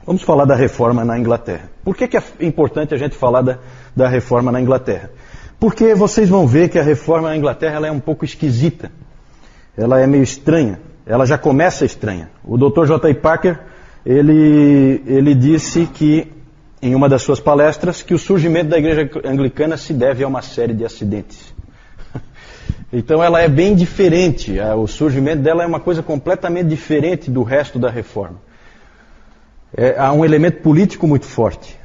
Vamos falar da reforma na Inglaterra. Por que é importante a gente falar da reforma na Inglaterra? Porque vocês vão ver que a reforma na Inglaterra ela é um pouco esquisita. Ela é meio estranha. Ela já começa estranha. O Dr. J.I. Packer, ele disse que, em uma das suas palestras, que o surgimento da igreja anglicana se deve a uma série de acidentes. Então ela é bem diferente. O surgimento dela é uma coisa completamente diferente do resto da reforma. Há um elemento político muito forte.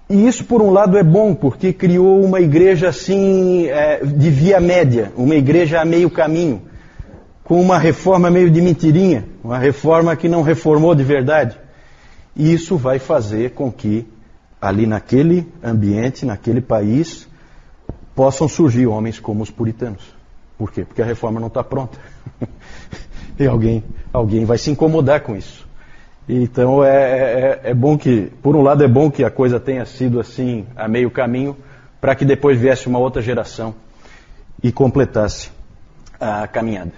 E isso, por um lado, é bom, porque criou uma igreja assim, de via média, uma igreja a meio caminho, com uma reforma meio de mentirinha, uma reforma que não reformou de verdade. E isso vai fazer com que, ali naquele ambiente, naquele país, possam surgir homens como os puritanos. Por quê? Porque a reforma não está pronta. E alguém vai se incomodar com isso. Então é bom que, por um lado é bom que a coisa tenha sido assim, a meio caminho, para que depois viesse uma outra geração e completasse a caminhada.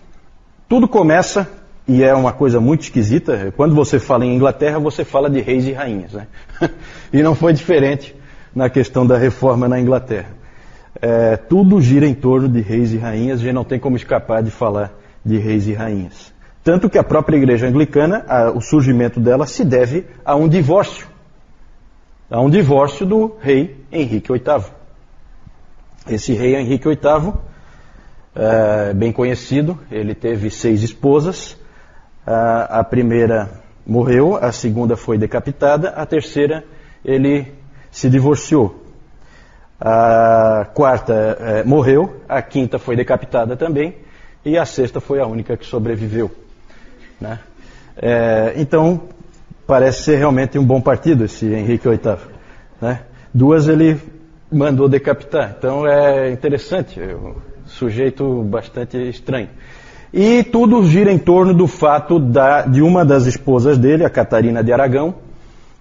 Tudo começa, e é uma coisa muito esquisita, quando você fala em Inglaterra, você fala de reis e rainhas, né? E não foi diferente na questão da reforma na Inglaterra. Tudo gira em torno de reis e rainhas, a gente não tem como escapar de falar de reis e rainhas. Tanto que a própria igreja anglicana, o surgimento dela se deve a um divórcio. A um divórcio do rei Henrique VIII. Esse rei Henrique VIII, bem conhecido, ele teve 6 esposas. A primeira morreu, a segunda foi decapitada, a terceira ele se divorciou. A quarta morreu, a quinta foi decapitada também, e a sexta foi a única que sobreviveu. Né? Então, parece ser realmente um bom partido esse Henrique VIII. Né? 2 ele mandou decapitar, então é interessante, um sujeito bastante estranho. E tudo gira em torno do fato de uma das esposas dele, a Catarina de Aragão,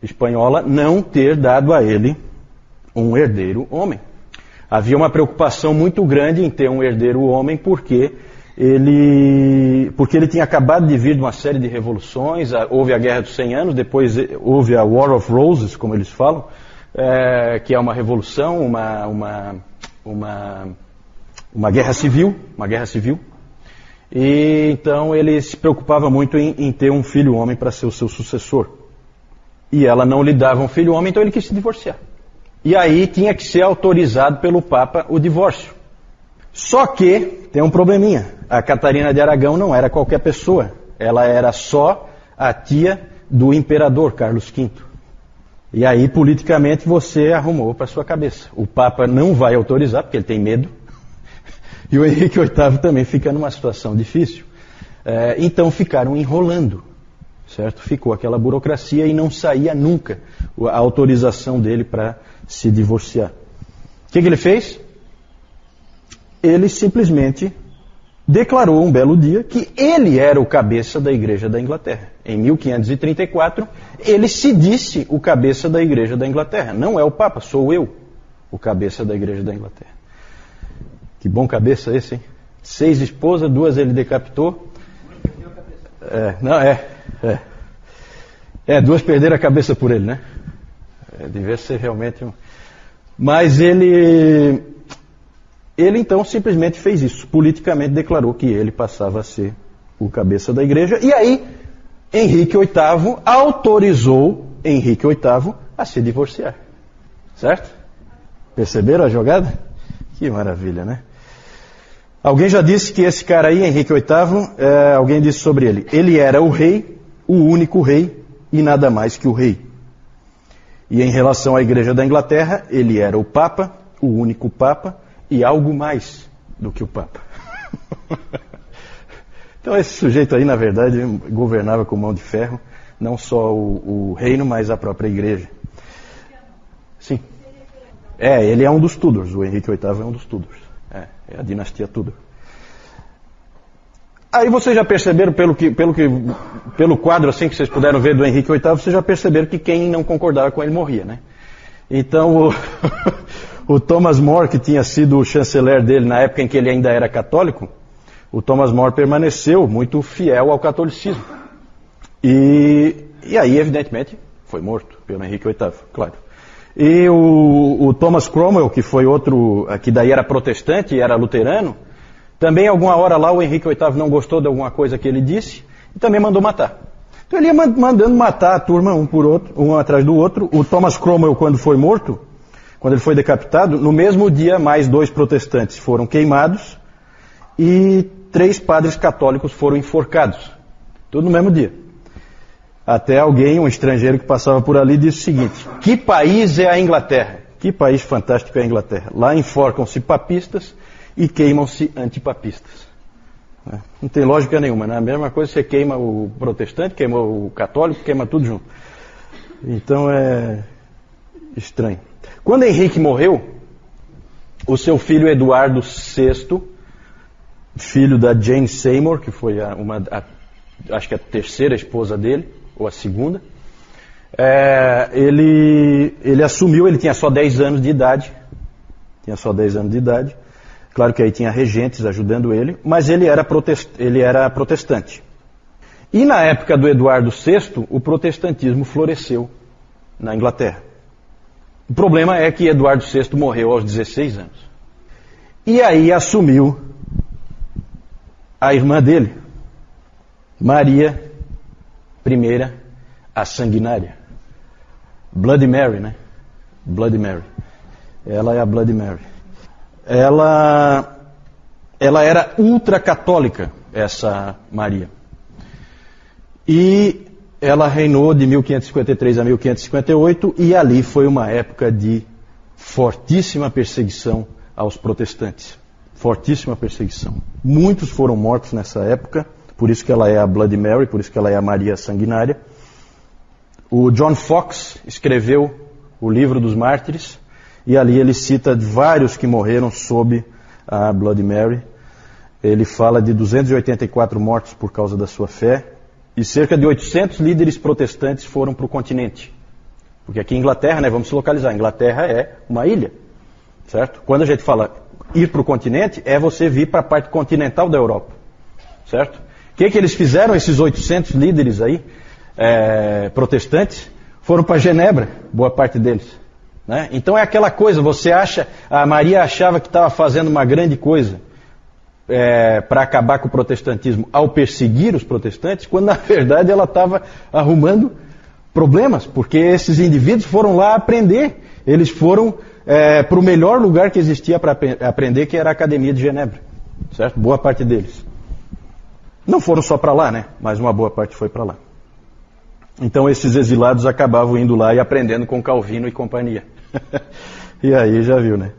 espanhola, não ter dado a ele um herdeiro homem. Havia uma preocupação muito grande em ter um herdeiro homem, porque ele tinha acabado de vir de uma série de revoluções, houve a Guerra dos 100 Anos, depois houve a War of Roses, como eles falam, que é uma revolução, uma guerra civil, e então ele se preocupava muito em ter um filho homem para ser o seu sucessor. E ela não lhe dava um filho homem, então ele quis se divorciar. E aí tinha que ser autorizado pelo Papa o divórcio. Só que tem um probleminha. A Catarina de Aragão não era qualquer pessoa. Ela era só a tia do imperador Carlos V. E aí, politicamente, você arrumou para sua cabeça. O Papa não vai autorizar, porque ele tem medo. E o Henrique VIII também fica numa situação difícil. Então ficaram enrolando. Certo? Ficou aquela burocracia e não saía nunca a autorização dele para se divorciar. O que ele fez? Ele simplesmente declarou um belo dia que ele era o cabeça da Igreja da Inglaterra. Em 1534, ele se disse o cabeça da Igreja da Inglaterra. Não é o Papa, sou eu o cabeça da Igreja da Inglaterra. Que bom cabeça esse, hein? 6 esposas, 2 ele decapitou. Duas perderam a cabeça por ele, né? Devia ser realmente um... Mas ele então simplesmente fez isso. Politicamente declarou que ele passava a ser o cabeça da igreja. E aí, Henrique VIII autorizou Henrique VIII a se divorciar. Certo? Perceberam a jogada? Que maravilha, né? Alguém já disse que esse cara aí, Henrique VIII, alguém disse sobre ele. Ele era o rei, o único rei e nada mais que o rei. E em relação à Igreja da Inglaterra, ele era o Papa, o único Papa e algo mais do que o Papa. Então esse sujeito aí, na verdade, governava com mão de ferro, não só o reino, mas a própria Igreja. Sim. Ele é um dos Tudors, o Henrique VIII é um dos Tudors. É a dinastia Tudor. Aí vocês já perceberam, pelo quadro assim que vocês puderam ver do Henrique VIII, vocês já perceberam que quem não concordava com ele morria, né? Então o Thomas More, que tinha sido o chanceler dele na época em que ele ainda era católico, o Thomas More permaneceu muito fiel ao catolicismo. E aí, evidentemente, foi morto pelo Henrique VIII, claro. E o Thomas Cromwell, que foi outro, que daí era protestante e era luterano, também alguma hora lá o Henrique VIII não gostou de alguma coisa que ele disse e também mandou matar. Então ele ia mandando matar a turma um por outro, um atrás do outro. O Thomas Cromwell, quando foi morto, quando ele foi decapitado, no mesmo dia mais 2 protestantes foram queimados e 3 padres católicos foram enforcados. Tudo no mesmo dia. Até alguém, um estrangeiro que passava por ali, disse o seguinte: que país é a Inglaterra? Que país fantástico é a Inglaterra. Lá enforcam-se papistas e queimam-se antipapistas. Não tem lógica nenhuma, né? A mesma coisa, você queima o protestante, queima o católico, queima tudo junto. Então é estranho. Quando Henrique morreu, o seu filho Eduardo VI, filho da Jane Seymour, que foi acho que a terceira esposa dele, ou a segunda, ele assumiu, ele tinha só 10 anos de idade. Claro que aí tinha regentes ajudando ele, mas ele era protestante. E na época do Eduardo VI, o protestantismo floresceu na Inglaterra. O problema é que Eduardo VI morreu aos 16 anos. E aí assumiu a irmã dele, Maria I, a Sanguinária. Bloody Mary, né? Bloody Mary. Ela é a Bloody Mary. Ela era ultracatólica, essa Maria. E ela reinou de 1553 a 1558, e ali foi uma época de fortíssima perseguição aos protestantes. Fortíssima perseguição. Muitos foram mortos nessa época, por isso que ela é a Bloody Mary, por isso que ela é a Maria Sanguinária. O John Foxe escreveu o Livro dos Mártires, e ali ele cita vários que morreram sob a Bloody Mary. Ele fala de 284 mortos por causa da sua fé, e cerca de 800 líderes protestantes foram para o continente. Porque aqui em Inglaterra, né, vamos se localizar, a Inglaterra é uma ilha, certo? Quando a gente fala ir para o continente, é você vir para a parte continental da Europa, certo? O que eles fizeram, esses 800 líderes aí, protestantes? Foram para Genebra, boa parte deles. Né? Então é aquela coisa, a Maria achava que estava fazendo uma grande coisa para acabar com o protestantismo ao perseguir os protestantes, quando na verdade ela estava arrumando problemas, porque esses indivíduos foram lá aprender, eles foram para o melhor lugar que existia para aprender, que era a Academia de Genebra, certo? Boa parte deles. Não foram só para lá, né? Mas uma boa parte foi para lá. Então esses exilados acabavam indo lá e aprendendo com Calvino e companhia. E aí já viu, né?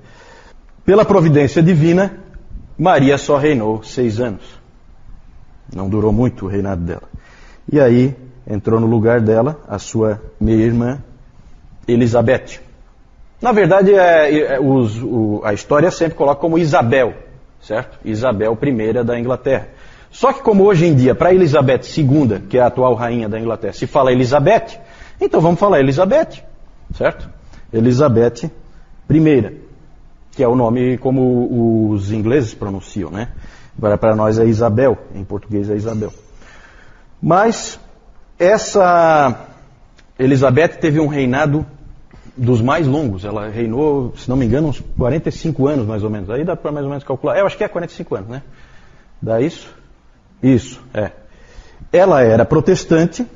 Pela providência divina, Maria só reinou 6 anos. Não durou muito o reinado dela. E aí entrou no lugar dela a sua meia-irmã Elizabeth. Na verdade, a história sempre coloca como Isabel, certo? Isabel I da Inglaterra. Só que como hoje em dia, para Elizabeth II, que é a atual rainha da Inglaterra, se fala Elizabeth, então vamos falar Elizabeth, certo? Elizabeth I, que é o nome como os ingleses pronunciam, né? Para nós é Isabel, em português é Isabel. Mas essa Elizabeth teve um reinado dos mais longos. Ela reinou, se não me engano, uns 45 anos mais ou menos. Aí dá para mais ou menos calcular. Eu acho que é 45 anos, né? Dá isso? Isso, é. Ela era protestante,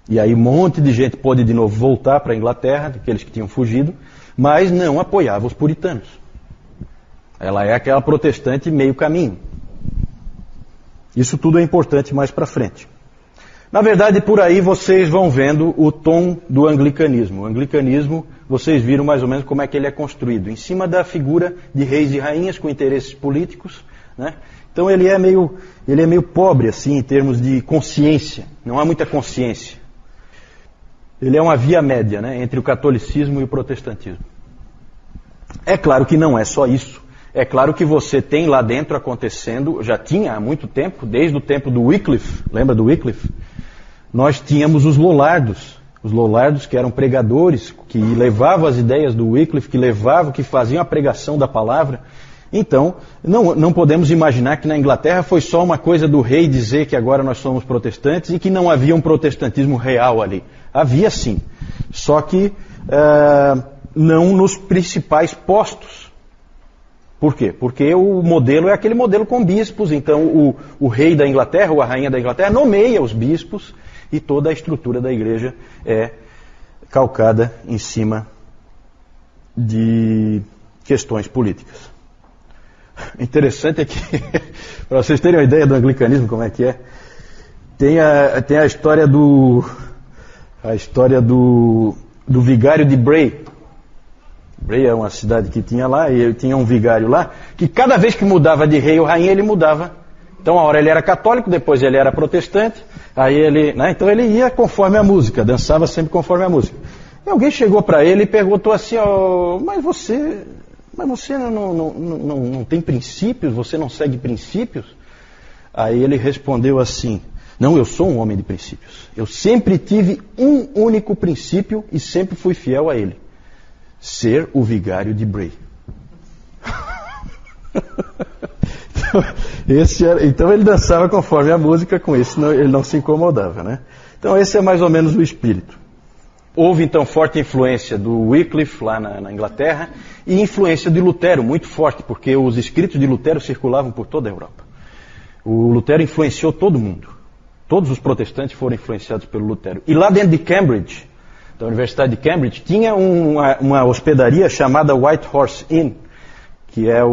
e aí um monte de gente pôde de novo voltar para a Inglaterra, aqueles que tinham fugido, mas não apoiava os puritanos. Ela é aquela protestante meio caminho. Isso tudo é importante mais para frente. Na verdade, por aí vocês vão vendo o tom do anglicanismo. O anglicanismo, vocês viram mais ou menos como é que ele é construído. Em cima da figura de reis e rainhas com interesses políticos, né? Então ele é meio pobre assim em termos de consciência. Não há muita consciência. Ele é uma via média, né, entre o catolicismo e o protestantismo. É claro que não é só isso. É claro que você tem lá dentro acontecendo, já tinha há muito tempo, desde o tempo do Wycliffe, lembra do Wycliffe? Nós tínhamos os Lollardos que eram pregadores, que levavam as ideias do Wycliffe, que faziam a pregação da palavra. Então, não podemos imaginar que na Inglaterra foi só uma coisa do rei dizer que agora nós somos protestantes e que não havia um protestantismo real ali. Havia sim, só que não nos principais postos. Por quê? Porque o modelo é aquele modelo com bispos, então o rei da Inglaterra ou a rainha da Inglaterra nomeia os bispos e toda a estrutura da igreja é calcada em cima de questões políticas. Interessante é que, para vocês terem uma ideia do anglicanismo, como é que é, tem a história do vigário de Bray. Bray é uma cidade que tinha lá, e tinha um vigário lá, que cada vez que mudava de rei ou rainha, ele mudava. Então, uma hora ele era católico, depois ele era protestante, aí ele, né, então ele ia conforme a música, dançava sempre conforme a música. E alguém chegou para ele e perguntou assim, mas você não tem princípios? Você não segue princípios? Aí ele respondeu assim, não, eu sou um homem de princípios. Eu sempre tive um único princípio e sempre fui fiel a ele. Ser o vigário de Bray. Então ele dançava conforme a música, com isso ele não se incomodava, né? Então esse é mais ou menos o espírito. Houve então forte influência do Wycliffe lá na Inglaterra e influência de Lutero muito forte, porque os escritos de Lutero circulavam por toda a Europa. O Lutero influenciou todo mundo. Todos os protestantes foram influenciados pelo Lutero. E lá dentro de Cambridge, da Universidade de Cambridge, tinha uma hospedaria chamada White Horse Inn, que é a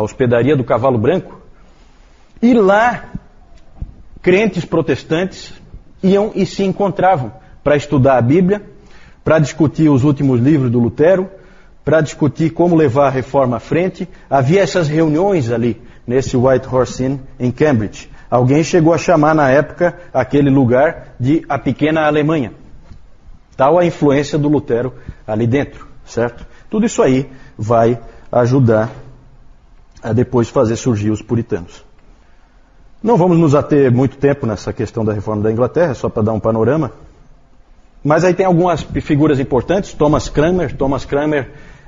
hospedaria do Cavalo Branco. E lá, crentes protestantes iam e se encontravam para estudar a Bíblia, para discutir os últimos livros do Lutero, para discutir como levar a reforma à frente. Havia essas reuniões ali, nesse White Horse Inn, em Cambridge. Alguém chegou a chamar na época aquele lugar de a pequena Alemanha. Tal a influência do Lutero ali dentro, certo? Tudo isso aí vai ajudar a depois fazer surgir os puritanos. Não vamos nos ater muito tempo nessa questão da reforma da Inglaterra, só para dar um panorama. Mas aí tem algumas figuras importantes. Thomas Cranmer,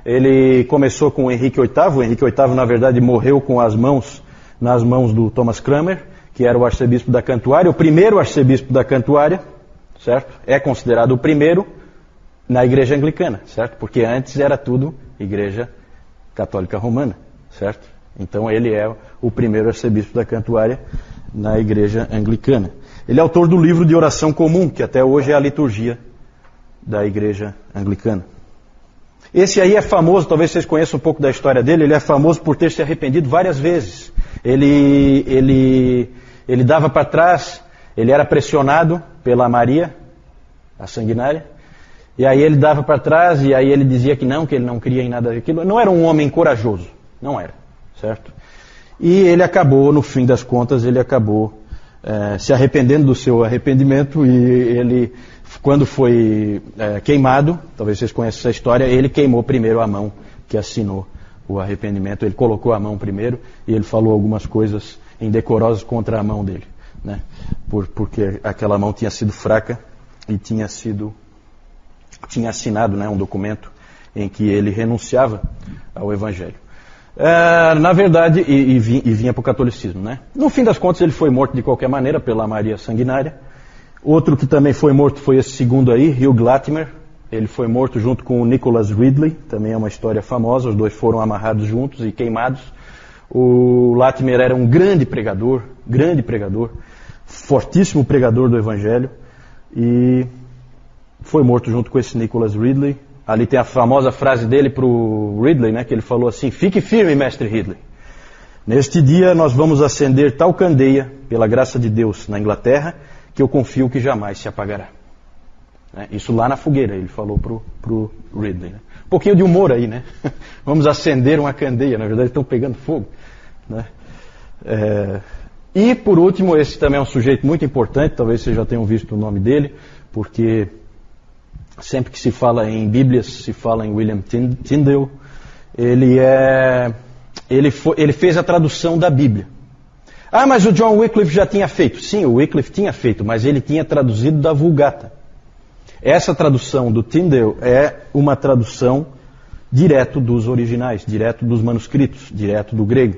ele começou com o Henrique VIII. O Henrique VIII, na verdade, morreu com nas mãos do Thomas Cranmer, que era o arcebispo da Cantuária, o primeiro arcebispo da Cantuária, certo? É considerado o primeiro na igreja anglicana, certo? Porque antes era tudo igreja católica romana, certo? Então ele é o primeiro arcebispo da Cantuária na igreja anglicana. Ele é autor do livro de oração comum, que até hoje é a liturgia da igreja anglicana. Esse aí é famoso, talvez vocês conheçam um pouco da história dele, ele é famoso por ter se arrependido várias vezes. Ele dava para trás, ele era pressionado pela Maria, a sanguinária, e aí ele dava para trás, e aí ele dizia que ele não cria em nada daquilo. Não era um homem corajoso, não era, certo? E ele acabou, no fim das contas, se arrependendo do seu arrependimento, e ele, quando foi queimado, talvez vocês conheçam essa história, ele queimou primeiro a mão que assinou o arrependimento. Ele colocou a mão primeiro e ele falou algumas coisas indecorosas contra a mão dele, né? Porque aquela mão tinha sido fraca e tinha assinado, né, um documento em que ele renunciava ao Evangelho. Na verdade, e vinha para o catolicismo, né? No fim das contas, ele foi morto de qualquer maneira pela Maria Sanguinária. Outro que também foi morto foi esse segundo aí, Hugh Latimer. Ele foi morto junto com o Nicholas Ridley, também é uma história famosa. Os dois foram amarrados juntos e queimados. O Latimer era um grande pregador, fortíssimo pregador do Evangelho, e foi morto junto com esse Nicholas Ridley. Ali tem a famosa frase dele para o Ridley, né, que ele falou assim: fique firme, mestre Ridley. Neste dia nós vamos acender tal candeia, pela graça de Deus, na Inglaterra, que eu confio que jamais se apagará. Isso lá na fogueira, ele falou pro Ridley. Né? Um pouquinho de humor aí, né? Vamos acender uma candeia, na verdade estão pegando fogo. Né? E por último, esse também é um sujeito muito importante, talvez vocês já tenham visto o nome dele, porque sempre que se fala em Bíblias, se fala em William Tyndale. Ele fez a tradução da Bíblia. Ah, mas o John Wycliffe já tinha feito. Sim, o Wycliffe tinha feito, mas ele tinha traduzido da Vulgata. Essa tradução do Tyndale é uma tradução direto dos originais, direto dos manuscritos, direto do grego,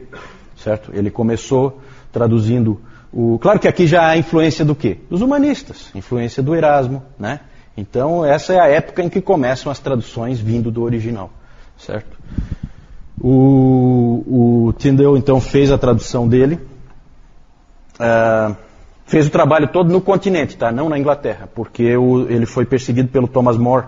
certo? Ele começou traduzindo Claro que aqui já há influência do quê? Dos humanistas, influência do Erasmo, né? Então essa é a época em que começam as traduções vindo do original, certo? O Tyndale então fez a tradução dele, fez o trabalho todo no continente, tá? Não na Inglaterra, porque ele foi perseguido pelo Thomas More,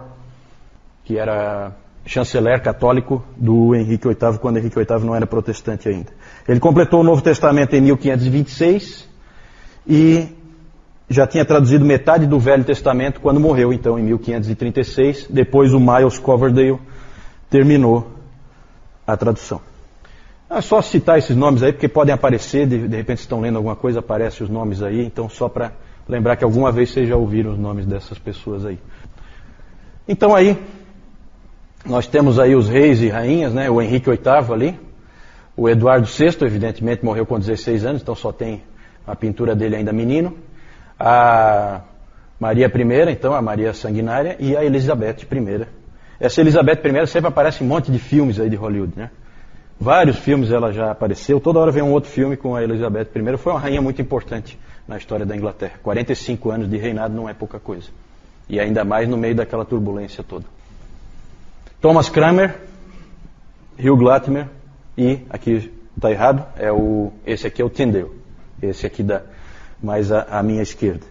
que era chanceler católico do Henrique VIII, quando Henrique VIII não era protestante ainda. Ele completou o Novo Testamento em 1526 e já tinha traduzido metade do Velho Testamento quando morreu, então, em 1536. Depois o Miles Coverdale terminou a tradução. É só citar esses nomes aí, porque podem aparecer, de repente estão lendo alguma coisa, aparecem os nomes aí, então só para lembrar que alguma vez vocês já ouviram os nomes dessas pessoas aí. Então aí, nós temos aí os reis e rainhas, né? O Henrique VIII ali, o Eduardo VI, evidentemente, morreu com 16 anos, então só tem a pintura dele ainda menino. A Maria I, então, a Maria Sanguinária, e a Elizabeth I. Essa Elizabeth I sempre aparece em um monte de filmes aí de Hollywood, né? Vários filmes ela já apareceu, toda hora vem um outro filme com a Elizabeth I. Foi uma rainha muito importante na história da Inglaterra. 45 anos de reinado não é pouca coisa. E ainda mais no meio daquela turbulência toda. Thomas Cranmer, Hugh Latimer e, aqui está errado, esse aqui é o Tyndale. Esse aqui mais à minha esquerda.